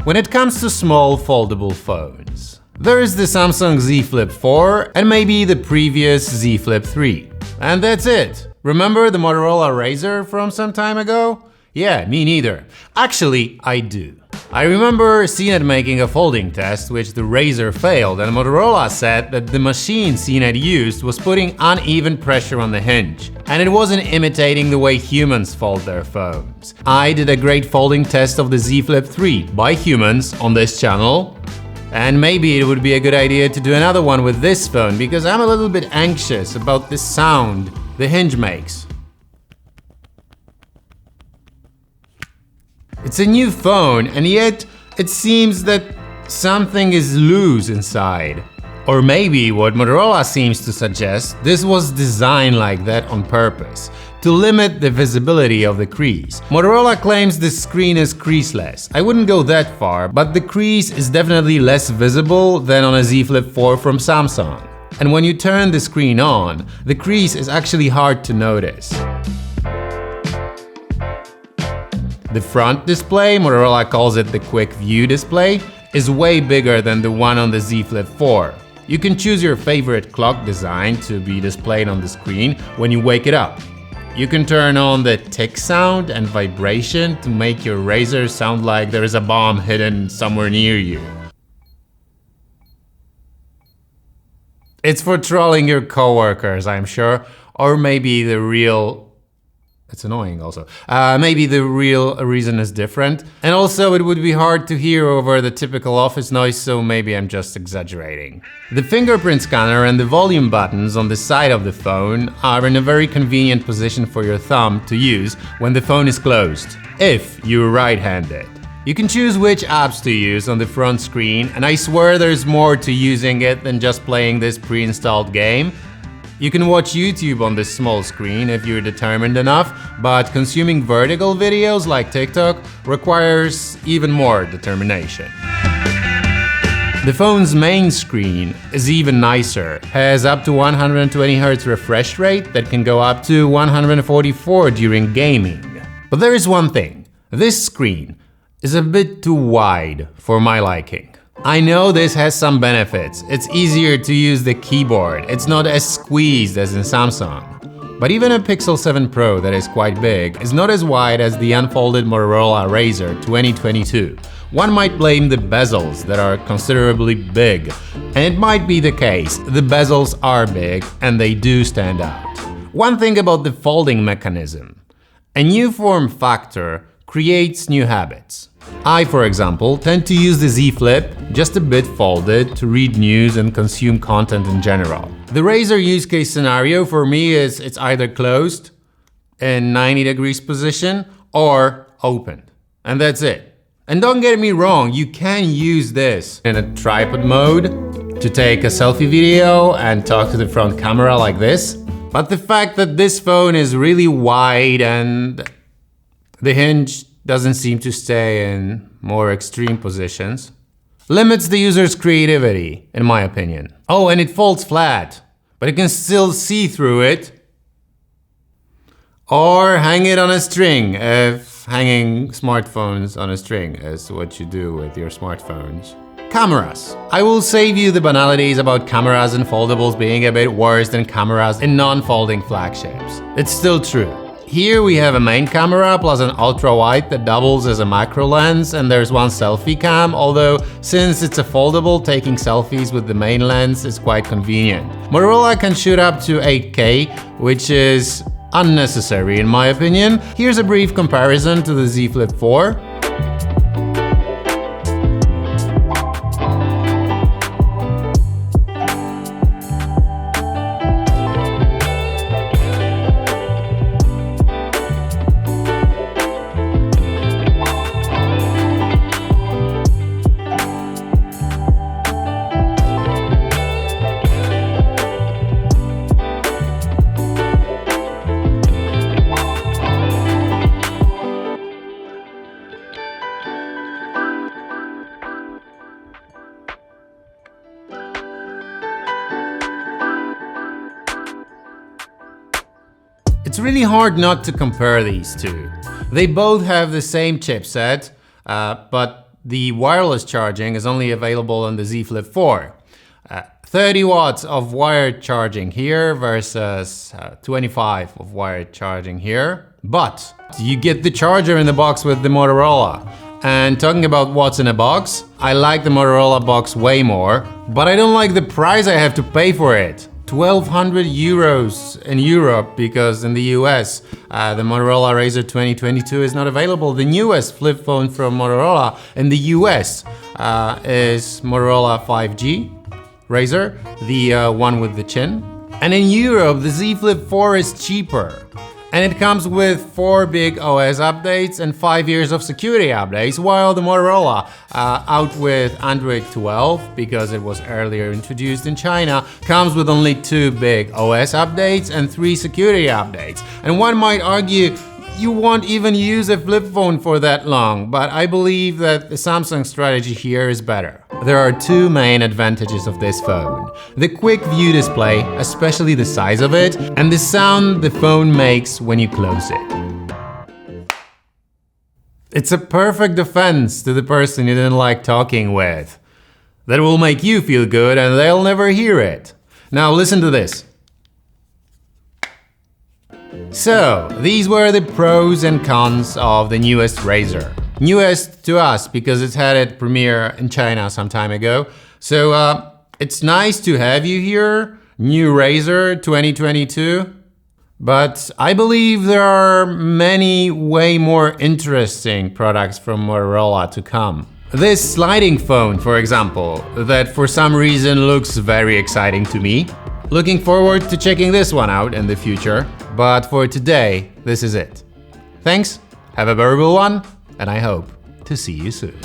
when it comes to small foldable phones. There is the Samsung Z Flip 4 and maybe the previous Z Flip 3. And that's it. Remember the Motorola RAZR from some time ago? Yeah, me neither. Actually, I do. I remember CNET making a folding test which the RAZR failed, and Motorola said that the machine CNET used was putting uneven pressure on the hinge, and it wasn't imitating the way humans fold their phones. I did a great folding test of the Z Flip 3 by humans on this channel, and maybe it would be a good idea to do another one with this phone because I'm a little bit anxious about the sound the hinge makes. It's a new phone, and yet it seems that something is loose inside. Or maybe what Motorola seems to suggest, this was designed like that on purpose, to limit the visibility of the crease. Motorola claims the screen is creaseless. I wouldn't go that far, but the crease is definitely less visible than on a Z Flip 4 from Samsung. And when you turn the screen on, the crease is actually hard to notice. The front display, Motorola calls it the Quick View display, is way bigger than the one on the Z Flip 4. You can choose your favorite clock design to be displayed on the screen when you wake it up. You can turn on the tick sound and vibration to make your RAZR sound like there is a bomb hidden somewhere near you. It's for trolling your coworkers, I'm sure, or maybe the real... It's annoying also. Maybe the real reason is different. And also it would be hard to hear over the typical office noise, so maybe I'm just exaggerating. The fingerprint scanner and the volume buttons on the side of the phone are in a very convenient position for your thumb to use when the phone is closed, if you're right-handed. You can choose which apps to use on the front screen, and I swear there's more to using it than just playing this pre-installed game. You can watch YouTube on this small screen if you're determined enough, but consuming vertical videos like TikTok requires even more determination. The phone's main screen is even nicer, has up to 120Hz refresh rate that can go up to 144 during gaming. But there is one thing, this screen is a bit too wide for my liking. I know this has some benefits. It's easier to use the keyboard. It's not as squeezed as in Samsung. But even a Pixel 7 Pro that is quite big is not as wide as the unfolded Motorola RAZR 2022. One might blame the bezels that are considerably big. And it might be the case. The bezels are big and they do stand out. One thing about the folding mechanism. A new form factor creates new habits. I, for example, tend to use the Z Flip just a bit folded to read news and consume content in general. The RAZR use case scenario for me is it's either closed in 90 degrees position or opened. And that's it. And don't get me wrong, you can use this in a tripod mode to take a selfie video and talk to the front camera like this. But the fact that this phone is really wide and the hinge doesn't seem to stay in more extreme positions limits the user's creativity, in my opinion. Oh, and it folds flat, but you can still see through it. Or hang it on a string, if hanging smartphones on a string is what you do with your smartphones. Cameras. I will save you the banalities about cameras and foldables being a bit worse than cameras in non-folding flagships. It's still true. Here we have a main camera plus an ultra-wide that doubles as a macro lens, and there's one selfie cam, although since it's a foldable, taking selfies with the main lens is quite convenient. Motorola can shoot up to 8K, which is unnecessary in my opinion. Here's a brief comparison to the Z Flip 4. It's really hard not to compare these two. They both have the same chipset, but the wireless charging is only available on the Z Flip 4. 30 watts of wired charging here versus 25 of wired charging here. But you get the charger in the box with the Motorola. And talking about what's in a box, I like the Motorola box way more, but I don't like the price I have to pay for it. 1,200 euros in Europe, because in the US, the Motorola RAZR 2022 is not available. The newest flip phone from Motorola in the US is Motorola 5G RAZR, the one with the chin. And in Europe, the Z Flip 4 is cheaper. And it comes with 4 big OS updates and 5 years of security updates, while the Motorola, out with Android 12, because it was earlier introduced in China, comes with only 2 big OS updates and 3 security updates. And one might argue, you won't even use a flip phone for that long, but I believe that the Samsung strategy here is better. There are 2 main advantages of this phone. The quick view display, especially the size of it, and the sound the phone makes when you close it. It's a perfect defense to the person you didn't like talking with. That will make you feel good and they'll never hear it. Now listen to this. So, these were the pros and cons of the newest RAZR. Newest to us because it's had its premiere in China some time ago. So it's nice to have you here, new RAZR 2022. But I believe there are many way more interesting products from Motorola to come. This sliding phone, for example, that for some reason looks very exciting to me. Looking forward to checking this one out in the future. But for today, this is it. Thanks, have a very good one, and I hope to see you soon.